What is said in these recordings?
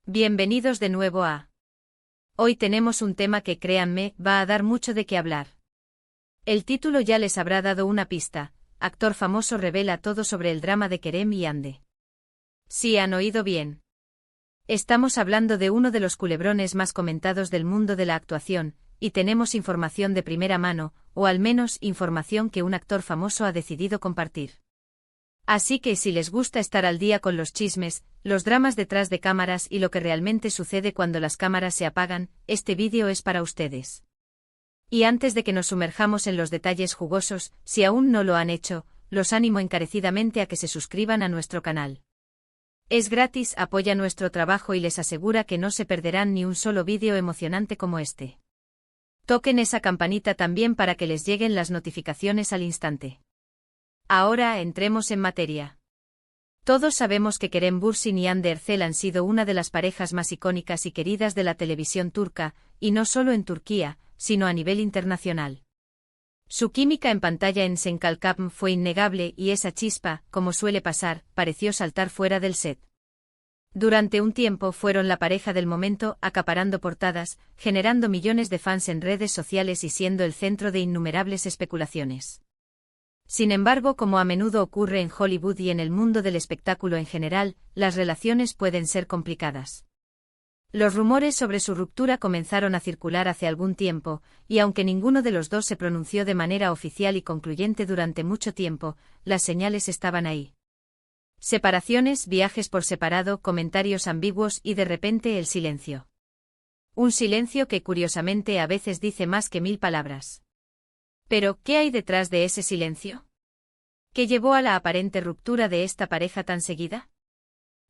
Bienvenidos de nuevo a... Hoy tenemos un tema que, créanme, va a dar mucho de qué hablar. El título ya les habrá dado una pista: actor famoso revela todo sobre el drama de Kerem y Ande. Sí, han oído bien. Estamos hablando de uno de los culebrones más comentados del mundo de la actuación, y tenemos información de primera mano, o al menos información que un actor famoso ha decidido compartir. Así que si les gusta estar al día con los chismes, los dramas detrás de cámaras y lo que realmente sucede cuando las cámaras se apagan, este vídeo es para ustedes. Y antes de que nos sumerjamos en los detalles jugosos, si aún no lo han hecho, los animo encarecidamente a que se suscriban a nuestro canal. Es gratis, apoya nuestro trabajo y les asegura que no se perderán ni un solo vídeo emocionante como este. Toquen esa campanita también para que les lleguen las notificaciones al instante. Ahora entremos en materia. Todos sabemos que Kerem Bürsin y Hande Erçel han sido una de las parejas más icónicas y queridas de la televisión turca, y no solo en Turquía, sino a nivel internacional. Su química en pantalla en Senkalkapm fue innegable y esa chispa, como suele pasar, pareció saltar fuera del set. Durante un tiempo fueron la pareja del momento, acaparando portadas, generando millones de fans en redes sociales y siendo el centro de innumerables especulaciones. Sin embargo, como a menudo ocurre en Hollywood y en el mundo del espectáculo en general, las relaciones pueden ser complicadas. Los rumores sobre su ruptura comenzaron a circular hace algún tiempo, y aunque ninguno de los dos se pronunció de manera oficial y concluyente durante mucho tiempo, las señales estaban ahí. Separaciones, viajes por separado, comentarios ambiguos y de repente el silencio. Un silencio que curiosamente a veces dice más que 1000 palabras. Pero, ¿qué hay detrás de ese silencio? ¿Qué llevó a la aparente ruptura de esta pareja tan seguida?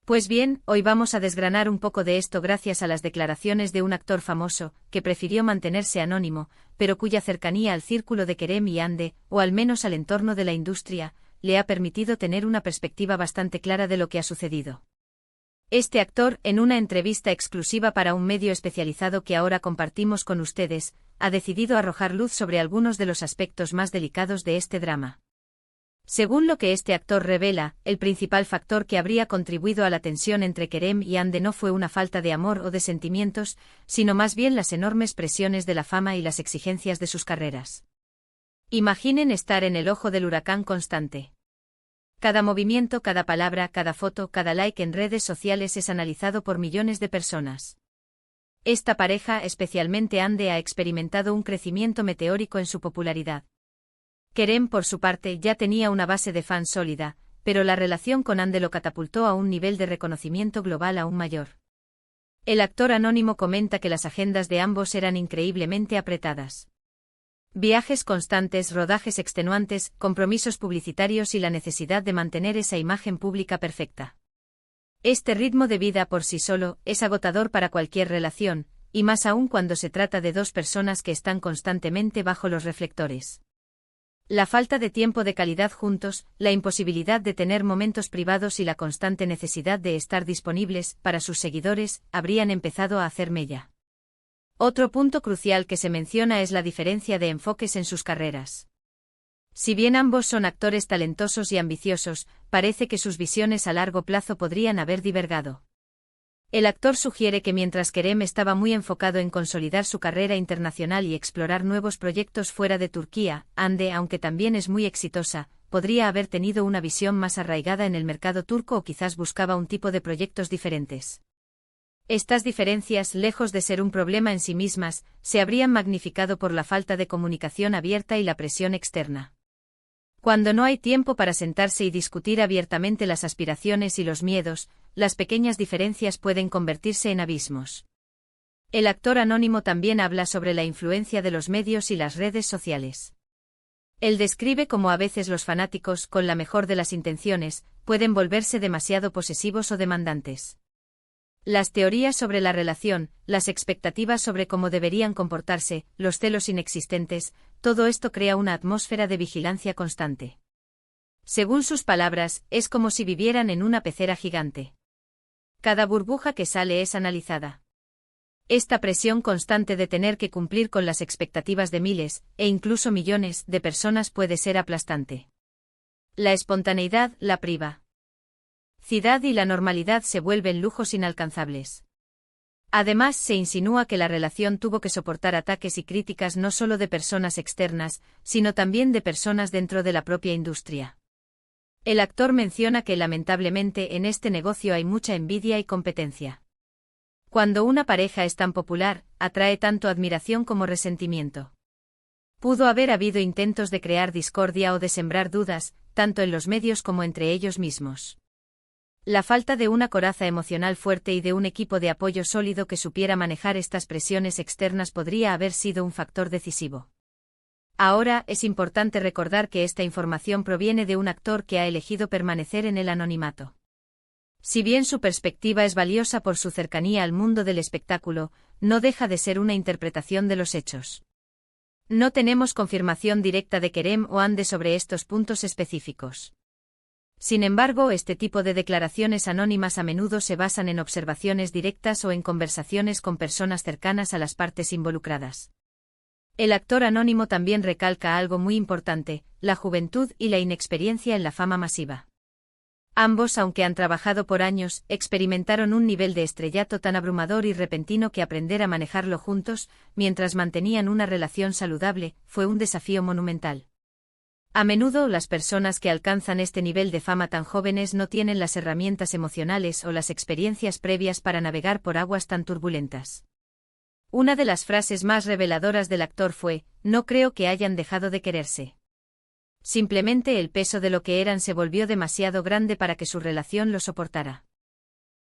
Pues bien, hoy vamos a desgranar un poco de esto gracias a las declaraciones de un actor famoso, que prefirió mantenerse anónimo, pero cuya cercanía al círculo de Kerem y Hande, o al menos al entorno de la industria, le ha permitido tener una perspectiva bastante clara de lo que ha sucedido. Este actor, en una entrevista exclusiva para un medio especializado que ahora compartimos con ustedes, ha decidido arrojar luz sobre algunos de los aspectos más delicados de este drama. Según lo que este actor revela, el principal factor que habría contribuido a la tensión entre Kerem y Hande no fue una falta de amor o de sentimientos, sino más bien las enormes presiones de la fama y las exigencias de sus carreras. Imaginen estar en el ojo del huracán constante. Cada movimiento, cada palabra, cada foto, cada like en redes sociales es analizado por millones de personas. Esta pareja, especialmente Hande, ha experimentado un crecimiento meteórico en su popularidad. Kerem, por su parte, ya tenía una base de fans sólida, pero la relación con Hande lo catapultó a un nivel de reconocimiento global aún mayor. El actor anónimo comenta que las agendas de ambos eran increíblemente apretadas. Viajes constantes, rodajes extenuantes, compromisos publicitarios y la necesidad de mantener esa imagen pública perfecta. Este ritmo de vida por sí solo es agotador para cualquier relación, y más aún cuando se trata de dos personas que están constantemente bajo los reflectores. La falta de tiempo de calidad juntos, la imposibilidad de tener momentos privados y la constante necesidad de estar disponibles para sus seguidores habrían empezado a hacer mella. Otro punto crucial que se menciona es la diferencia de enfoques en sus carreras. Si bien ambos son actores talentosos y ambiciosos, parece que sus visiones a largo plazo podrían haber divergado. El actor sugiere que mientras Kerem estaba muy enfocado en consolidar su carrera internacional y explorar nuevos proyectos fuera de Turquía, Hande, aunque también es muy exitosa, podría haber tenido una visión más arraigada en el mercado turco o quizás buscaba un tipo de proyectos diferentes. Estas diferencias, lejos de ser un problema en sí mismas, se habrían magnificado por la falta de comunicación abierta y la presión externa. Cuando no hay tiempo para sentarse y discutir abiertamente las aspiraciones y los miedos, las pequeñas diferencias pueden convertirse en abismos. El actor anónimo también habla sobre la influencia de los medios y las redes sociales. Él describe cómo a veces los fanáticos, con la mejor de las intenciones, pueden volverse demasiado posesivos o demandantes. Las teorías sobre la relación, las expectativas sobre cómo deberían comportarse, los celos inexistentes, todo esto crea una atmósfera de vigilancia constante. Según sus palabras, es como si vivieran en una pecera gigante. Cada burbuja que sale es analizada. Esta presión constante de tener que cumplir con las expectativas de miles, e incluso millones, de personas puede ser aplastante. La espontaneidad la priva. Ciudad y la normalidad se vuelven lujos inalcanzables. Además, se insinúa que la relación tuvo que soportar ataques y críticas no solo de personas externas, sino también de personas dentro de la propia industria. El actor menciona que lamentablemente en este negocio hay mucha envidia y competencia. Cuando una pareja es tan popular, atrae tanto admiración como resentimiento. Pudo haber habido intentos de crear discordia o de sembrar dudas, tanto en los medios como entre ellos mismos. La falta de una coraza emocional fuerte y de un equipo de apoyo sólido que supiera manejar estas presiones externas podría haber sido un factor decisivo. Ahora, es importante recordar que esta información proviene de un actor que ha elegido permanecer en el anonimato. Si bien su perspectiva es valiosa por su cercanía al mundo del espectáculo, no deja de ser una interpretación de los hechos. No tenemos confirmación directa de Kerem o Hande sobre estos puntos específicos. Sin embargo, este tipo de declaraciones anónimas a menudo se basan en observaciones directas o en conversaciones con personas cercanas a las partes involucradas. El actor anónimo también recalca algo muy importante: la juventud y la inexperiencia en la fama masiva. Ambos, aunque han trabajado por años, experimentaron un nivel de estrellato tan abrumador y repentino que aprender a manejarlo juntos, mientras mantenían una relación saludable, fue un desafío monumental. A menudo, las personas que alcanzan este nivel de fama tan jóvenes no tienen las herramientas emocionales o las experiencias previas para navegar por aguas tan turbulentas. Una de las frases más reveladoras del actor fue: "No creo que hayan dejado de quererse. Simplemente el peso de lo que eran se volvió demasiado grande para que su relación lo soportara".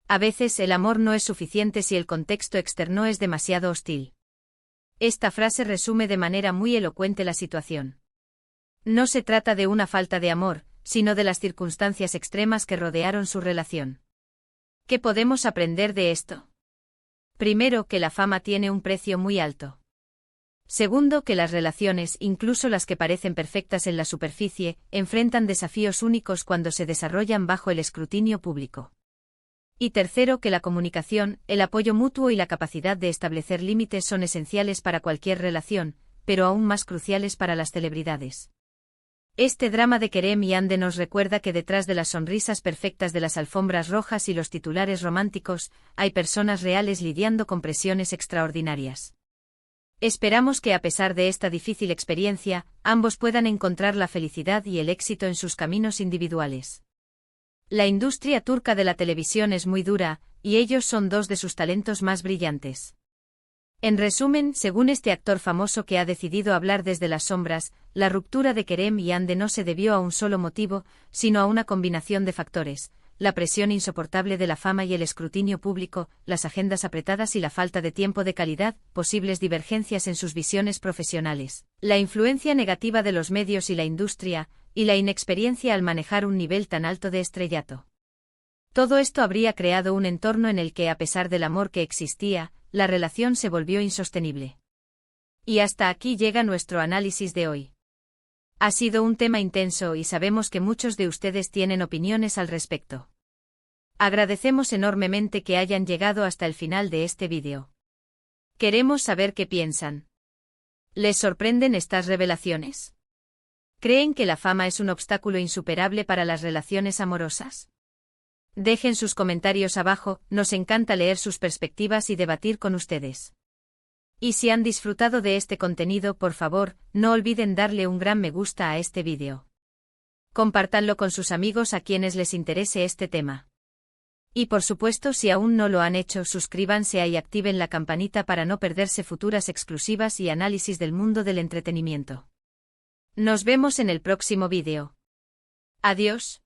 A veces el amor no es suficiente si el contexto externo es demasiado hostil. Esta frase resume de manera muy elocuente la situación. No se trata de una falta de amor, sino de las circunstancias extremas que rodearon su relación. ¿Qué podemos aprender de esto? Primero, que la fama tiene un precio muy alto. Segundo, que las relaciones, incluso las que parecen perfectas en la superficie, enfrentan desafíos únicos cuando se desarrollan bajo el escrutinio público. Y tercero, que la comunicación, el apoyo mutuo y la capacidad de establecer límites son esenciales para cualquier relación, pero aún más cruciales para las celebridades. Este drama de Kerem y Hande nos recuerda que detrás de las sonrisas perfectas de las alfombras rojas y los titulares románticos, hay personas reales lidiando con presiones extraordinarias. Esperamos que a pesar de esta difícil experiencia, ambos puedan encontrar la felicidad y el éxito en sus caminos individuales. La industria turca de la televisión es muy dura, y ellos son dos de sus talentos más brillantes. En resumen, según este actor famoso que ha decidido hablar desde las sombras, la ruptura de Kerem y Hande no se debió a un solo motivo, sino a una combinación de factores: la presión insoportable de la fama y el escrutinio público, las agendas apretadas y la falta de tiempo de calidad, posibles divergencias en sus visiones profesionales, la influencia negativa de los medios y la industria, y la inexperiencia al manejar un nivel tan alto de estrellato. Todo esto habría creado un entorno en el que, a pesar del amor que existía, la relación se volvió insostenible. Y hasta aquí llega nuestro análisis de hoy. Ha sido un tema intenso y sabemos que muchos de ustedes tienen opiniones al respecto. Agradecemos enormemente que hayan llegado hasta el final de este vídeo. Queremos saber qué piensan. ¿Les sorprenden estas revelaciones? ¿Creen que la fama es un obstáculo insuperable para las relaciones amorosas? Dejen sus comentarios abajo, nos encanta leer sus perspectivas y debatir con ustedes. Y si han disfrutado de este contenido, por favor, no olviden darle un gran me gusta a este vídeo. Compártanlo con sus amigos a quienes les interese este tema. Y por supuesto, si aún no lo han hecho, suscríbanse y activen la campanita para no perderse futuras exclusivas y análisis del mundo del entretenimiento. Nos vemos en el próximo vídeo. Adiós.